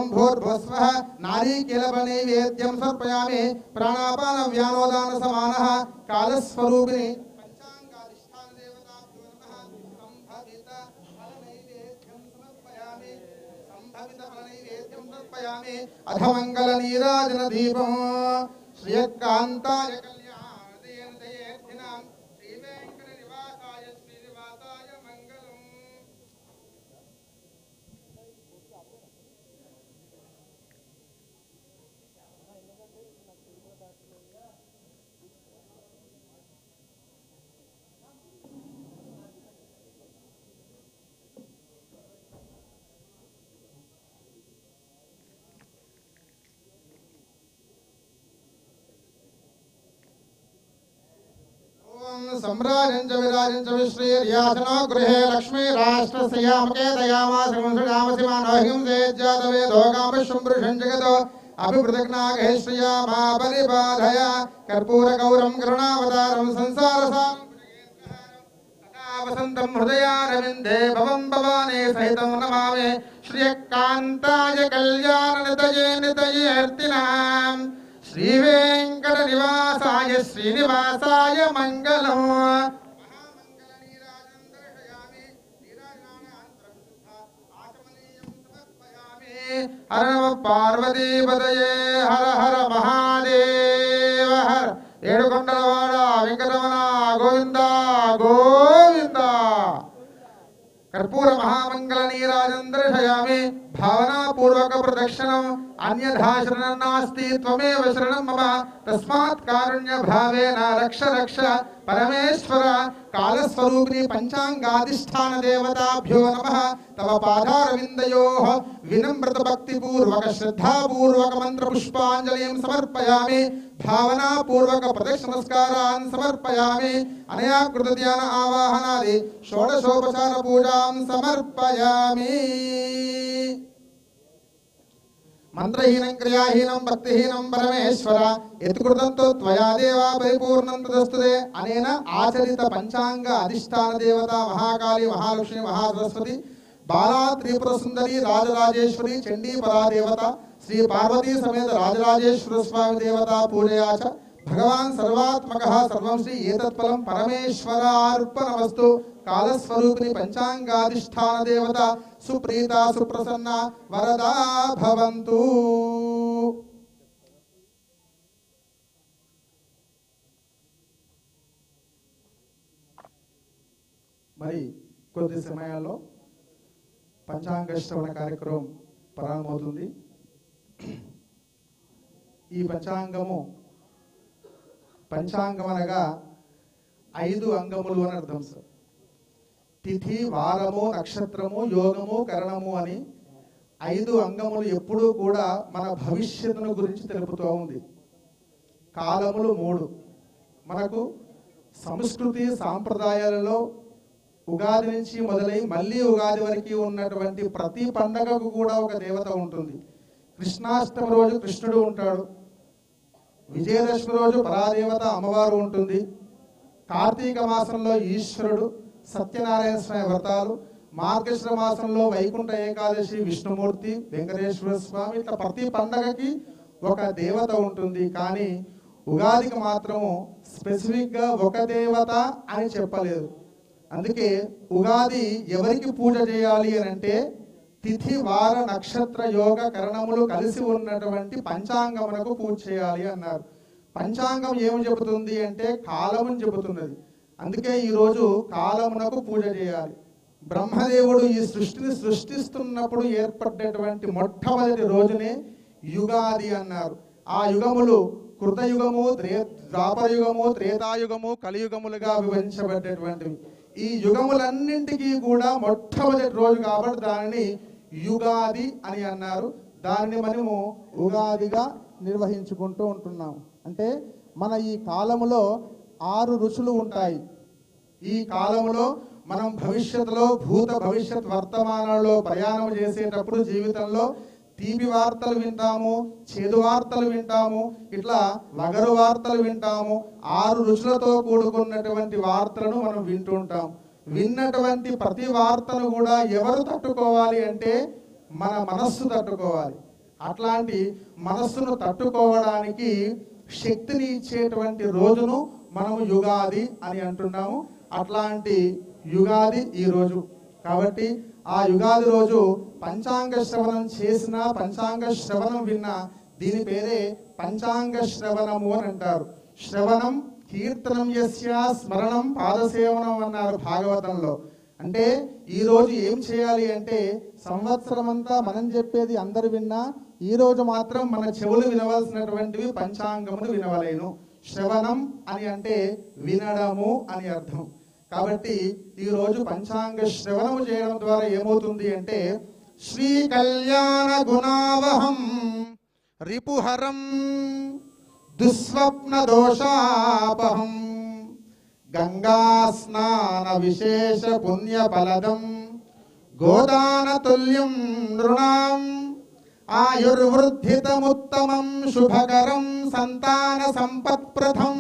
ओम भूर्भुवस्वः नारीकेलनैवेद्यं समर्पयामि प्राणापान व्यानोदान समानः कालस्वरूपिणी पंचांगाधिष्ठान देवताभ्यो नमः समर्पयामि अधमंगल नीराजन दीपं श्रीकांताय कल्याणदयेर्थिनां श्रीवेंकट निवासाय श्रीनिवासाय मंगलम्। सम्राजं च विराजं च विश्रीर्यासनो गृहे लक्ष्मी राष्ट्रस्यामके दयामासंसृजामसिमानोहिं सेज्जातवेदोगामशुम्भृशं जगतो अभिवृतग्नागे श्रियामा परिबाधय कर्पूरगौरं करुणावतारं संसारसारं वसन्तं हृदयारविन्दे भवं भवानी सहितं नमामि श्रीकान्ताय कल्याणनिधये निधयेऽर्थिनां श्रीवेंकट निवासाय श्रीनिवासाय मंगलम्। हर नमः पार्वती पतये हर हर महादेव हर ఏడుకొండలవాడ వెంకటరమణ గోవింద గోవింద। कर्पूर महामंगल नीराजं दर्शयामि भावना पूर्वक प्रदक्षिणम् अन्यथा शरणं नास्ति त्वमेव शरणं मम तस्मात् कारुण्य भावेन रक्ष रक्ष परमेश्वर कालस्वरूपिणी पंचांगाधिष्ठान देवताभ्यो नमः तव पादारविन्दयोः विनम्रत भक्ति पूर्वक श्रद्धा पूर्वक मंत्र पुष्पांजलिं समर्पयामि भावना पूर्वक प्रदक्षिण नमस्कारान् समर्पयामि अनया कृत ध्यान आवाहनादि षोडशोपचार पूजां समर्पयामि। मंत्रहीनं क्रियाहीनं भक्तिहीनं परमेश्वर यत्कृतं तु त्वया देवा परिपूर्णं तदस्तुते। अनेन आचरित पंचांग अधिष्ठान देवता महाकाली महालक्ष्मी महासरस्वती बाला त्रिपुर सुंदरी राजराजेश्वरी चंडी परा देवता श्री पार्वती समेत राजराजेश्वर स्वामी देवता पूजया च भगवान सर्वात्मकः सर्वं श्री एतत्फलं परमेश्वरार्पणमस्तु। कालस्वरूपिणी पंचांगाधिष्ठान देवता सुप्रीता सुप्रसन्ना वरदा भवन्तु। మరి కొద్ది సమయాల్లో పంచాంగ శ్రవణ కార్యక్రమం ప్రారంభమవుతుంది। ఈ పంచాంగం అనగా 5 అంగములు అని అర్థం సార్। తిథి వారము నక్షత్రము యోగము కరణము అని 5 అంగములు ఎప్పుడూ కూడా మన భవిష్యత్తును గురించి తెలుపుతూ ఉంది। కాలములు 3 మనకు సంస్కృతి సాంప్రదాయాలలో ఉగాది నుంచి మొదలై మళ్ళీ ఉగాది వరకు ఉన్నటువంటి ప్రతి పండగకు కూడా ఒక దేవత ఉంటుంది। కృష్ణాష్టమి రోజు కృష్ణుడు ఉంటాడు, విజయదశమి రోజు పరాదేవత అమ్మవారు ఉంటుంది, కార్తీక మాసంలో ఈశ్వరుడు, సత్యనారాయణ స్వామి వ్రతాలు, మార్గశిర మాసంలో వైకుంఠ ఏకాదశి విష్ణుమూర్తి వెంకటేశ్వర స్వామి, ఇట్లా ప్రతి పండగకి ఒక దేవత ఉంటుంది। కానీ ఉగాదికి మాత్రము స్పెసిఫిక్గా ఒక దేవత అని చెప్పలేదు। అందుకే ఉగాది ఎవరికి పూజ చేయాలి అని అంటే తిథి వార నక్షత్ర యోగ కరణములు కలిసి ఉన్నటువంటి పంచాంగమునకు పూజ చేయాలి అన్నారు। పంచాంగం ఏమి చెబుతుంది అంటే కాలమును చెబుతున్నది। అందుకే ఈరోజు కాలమునకు పూజ చేయాలి। బ్రహ్మదేవుడు ఈ సృష్టిని సృష్టిస్తున్నప్పుడు ఏర్పడ్డటువంటి మొట్టమొదటి రోజునే యుగాది అన్నారు। ఆ యుగములు కృతయుగము, ద్వాపరయుగము, త్రేతాయుగము, కలియుగములుగా విభజించబడ్డటువంటివి। ఈ యుగములన్నింటికీ కూడా మొట్టమొదటి రోజు కాబట్టి దానిని యుగాది అని అన్నారు। దాన్ని మనము ఉగాదిగా నిర్వహించుకుంటూ ఉంటున్నాం। అంటే మన ఈ కాలములో 6 ఋషులు ఉంటాయి। ఈ కాలములో మనం భవిష్యత్తులో భూత భవిష్యత్ వర్తమానంలో ప్రయాణం చేసేటప్పుడు జీవితంలో తీపి వార్తలు వింటాము, చేదు వార్తలు వింటాము, ఇట్లా వగరు వార్తలు వింటాము। 6 రుచులతో కూడుకున్నటువంటి వార్తలను మనం వింటుంటాం। విన్నటువంటి ప్రతి వార్తను కూడా ఎవరు తట్టుకోవాలి అంటే మన మనస్సు తట్టుకోవాలి। అట్లాంటి మనస్సును తట్టుకోవడానికి శక్తిని ఇచ్చేటువంటి రోజును మనము యుగాది అని అంటున్నాము. అట్లాంటి యుగాది ఈ రోజు కాబట్టి ఆ యుగాది రోజు పంచాంగ శ్రవణం చేసిన, పంచాంగ శ్రవణం విన్నా దీని పేరే పంచాంగ శ్రవణము అని అంటారు. శ్రవణం కీర్తనం యస్య స్మరణం పాదసేవనం అన్నారు భాగవతంలో. అంటే ఈ రోజు ఏం చేయాలి అంటే సంవత్సరం అంతా మనం చెప్పేది అందరు విన్నా, ఈ రోజు మాత్రం మన చెవులు వినవలసినటువంటివి పంచాంగములు వినవలేను. శ్రవణం అని అంటే వినడము అని అర్థం. కాబట్టి ఈ రోజు పంచాంగ శ్రవణము చేయడం ద్వారా ఏమవుతుంది అంటే శ్రీ కళ్యాణ గుణావహం రిపుహరం దుస్వప్న దోషాపహం గంగా స్నాన విశేష పుణ్య ఫలదం గోదాన తుల్యం నృణాం ఆయుర్వృద్ధితముత్తమం శుభకరం సంతాన సంపత్ప్రదం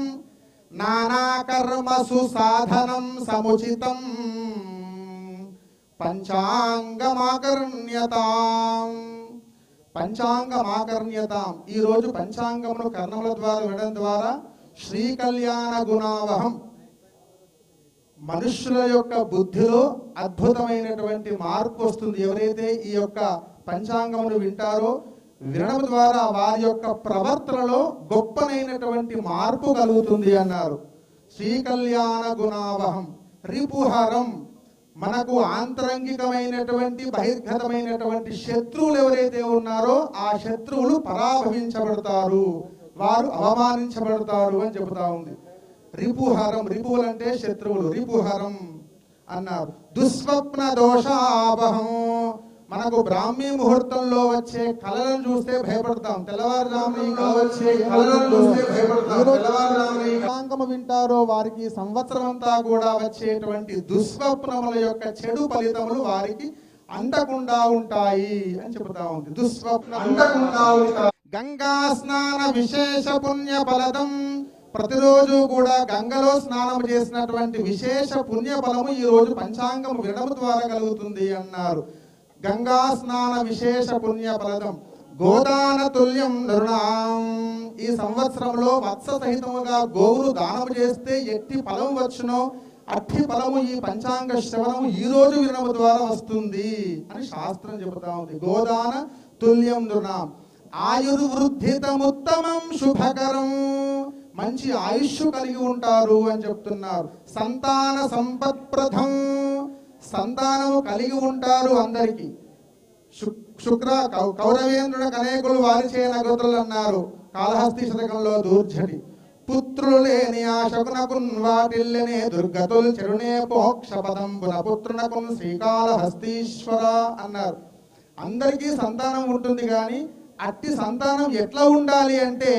నానాకర్మసు సాధనం సముచితం పంచాంగమాకర్ణ్యతాం. పంచాంగమాకర్ణ్యతాం. ఈ రోజు పంచాంగమును కర్ణముల ద్వారా వినడం ద్వారా శ్రీ కళ్యాణ గుణావహం మనుష్యుల యొక్క బుద్ధిలో అద్భుతమైనటువంటి మార్పు వస్తుంది. ఎవరైతే ఈ యొక్క పంచాంగమును వింటారో వినడం ద్వారా వారి యొక్క ప్రవర్తనలో గొప్పనైనటువంటి మార్పు కలుగుతుంది అన్నారు. శ్రీ కళ్యాణ గుణావహం రిపుహరం. మనకు ఆంతరంగికమైనటువంటి బహిర్గతమైనటువంటి శత్రువులు ఎవరైతే ఉన్నారో ఆ శత్రువులు పరాభవించబడతారు, వారు అవమానించబడతారు అని చెబుతా ఉంది. రిపుహరం, రిపువులంటే శత్రువులు, రిపుహరం అన్నారు. దుస్వప్న దోషాపహం. మనకు బ్రాహ్మీ ముహూర్తంలో వచ్చే కళలను చూస్తే భయపడతాం, తెల్లవారుజామున వచ్చే కళలను చూస్తే భయపడతాం. వింటారో వారికి సంవత్సరం అంతా కూడా వచ్చేటువంటి దుస్వప్నముల యొక్క చెడు ఫలితములు వారికి అంటకుండా ఉంటాయి అని చెబుతా ఉంది. దుస్వప్న అంటకుండా ఉంటాయి. గంగా స్నాన విశేష పుణ్య ఫలదం. ప్రతిరోజు కూడా గంగలో స్నానం చేసినటువంటి విశేష పుణ్య ఫలము ఈ రోజు పంచాంగం వినడం ద్వారా కలుగుతుంది అన్నారు. గంగా స్నాన విశేష పుణ్య ఫలదం గోదాన తుల్యం నృణాం. ఈ సంవత్సరంలో వత్స సహితముగా గోవును దానము చేస్తే ఎట్టి ఫలం వచ్చునో అట్టి ఫలము ఈ పంచాంగ శ్రవణము ఈ రోజు వినడం ద్వారా వస్తుంది అని శాస్త్రం చెబుతా ఉంది. గోదాన తుల్యం నృణాం. ఆయుర్వృద్ధితముత్తమం శుభకరం. మంచి ఆయుష్ కలిగి ఉంటారు అని చెప్తున్నారు. సంతాన సంపత్ప్రదం. సంతానము కలిగి ఉంటారు అందరికి. శుక్ర కౌరవేంద్రుడు అనేకులు వారి చేయనగతులు అన్నారు కాళహస్తి శతకంలో దూర్జటి. పుత్రులు లేని ఆ శకునకున్ వాటిల్లనే దుర్గతుల్ చెరునే పోక్షపదంబున పుత్రునకున్ శ్రీకాళహస్తీశ్వర అన్నారు. అందరికీ సంతానం ఉంటుంది కానీ అట్టి సంతానం ఎట్లా ఉండాలి అంటే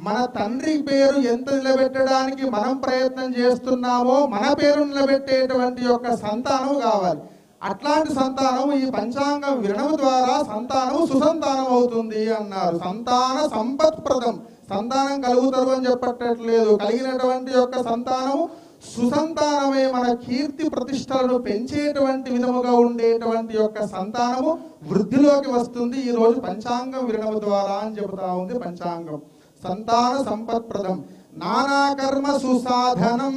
మన తండ్రి పేరు ఎంత నిలబెట్టడానికి మనం ప్రయత్నం చేస్తున్నామో మన పేరు నిలబెట్టేటువంటి యొక్క సంతానం కావాలి. అట్లాంటి సంతానం ఈ పంచాంగం వినడం ద్వారా సంతానం సుసంతానం అవుతుంది అన్నారు. సంతాన సంపత్ప్రదం. సంతానం కలుగుతారు అని చెప్పట్లేదు, కలిగినటువంటి యొక్క సంతానం సుసంతానమే మన కీర్తి ప్రతిష్టలను పెంచేటువంటి విధముగా ఉండేటువంటి యొక్క సంతానము వృద్ధిలోకి వస్తుంది ఈ రోజు పంచాంగం వినడం ద్వారా అని చెబుతా ఉంది పంచాంగం. సంతాన సంపత్ప్రదం. నానాకర్మ సుసాధనం.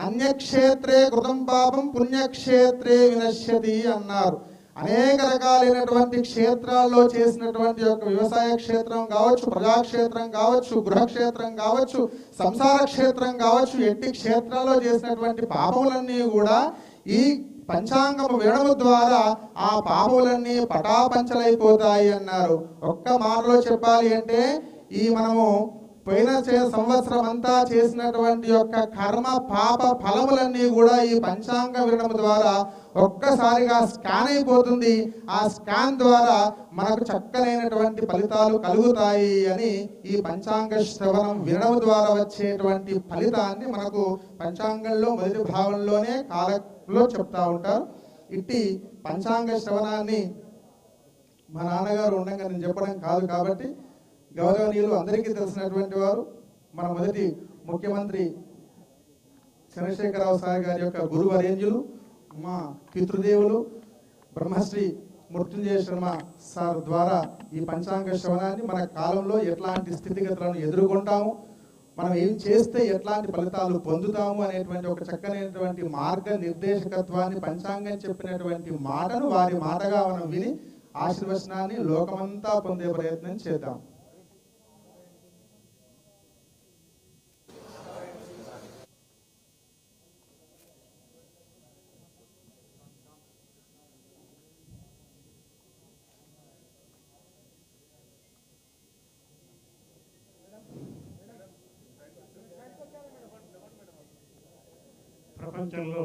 అన్యక్షేత్రే కృతం పాపం పుణ్యక్షేత్రే వినశ్యతి అన్నారు. అనేక రకాలైనటువంటి క్షేత్రాల్లో చేసినటువంటి యొక్క వ్యవసాయ క్షేత్రం కావచ్చు, ప్రజాక్షేత్రం కావచ్చు, గృహక్షేత్రం కావచ్చు, సంసార క్షేత్రం కావచ్చు, ఎట్టి క్షేత్రాల్లో చేసినటువంటి పాపములన్నీ కూడా ఈ పంచాంగము వినడం ద్వారా ఆ పాపములన్నీ పటాపంచలైపోతాయి అన్నారు. ఒక్క మాటలో చెప్పాలి అంటే ఈ మనము పోయిన సంవత్సరం అంతా చేసినటువంటి యొక్క కర్మ పాప ఫలములన్నీ కూడా ఈ పంచాంగ వినడం ద్వారా ఒక్కసారిగా స్కాన్ అయిపోతుంది. ఆ స్కాన్ ద్వారా మనకు చక్కనైనటువంటి ఫలితాలు కలుగుతాయి అని ఈ పంచాంగ శ్రవణం వినడం ద్వారా వచ్చేటువంటి ఫలితాన్ని మనకు పంచాంగంలో మొదటి భాగంలోనే కాలంలో చెప్తా ఉంటారు. ఇట్టి పంచాంగ శ్రవణాన్ని మా నాన్నగారు ఉండగా నేను చెప్పడం కాదు కాబట్టి గౌరవనీయులు అందరికీ తెలిసినటువంటి వారు మన మొదటి ముఖ్యమంత్రి చంద్రశేఖరరావు సార్ గారి యొక్క గురువరేంజులు, మా పితృదేవులు బ్రహ్మశ్రీ మృత్యుంజయ శర్మ సార్ ద్వారా ఈ పంచాంగ శ్రవణాన్ని మన కాలంలో ఎట్లాంటి స్థితిగతులను ఎదుర్కొంటాము, మనం ఏం చేస్తే ఎట్లాంటి ఫలితాలు పొందుతాము అనేటువంటి ఒక చక్కనైనటువంటి మార్గ నిర్దేశకత్వాన్ని పంచాంగం చెప్పినటువంటి మాటను వారి మాటగా మనం విని ఆశీర్వచనాన్ని లోకమంతా పొందే ప్రయత్నం చేద్దాం. ప్రపంచంలో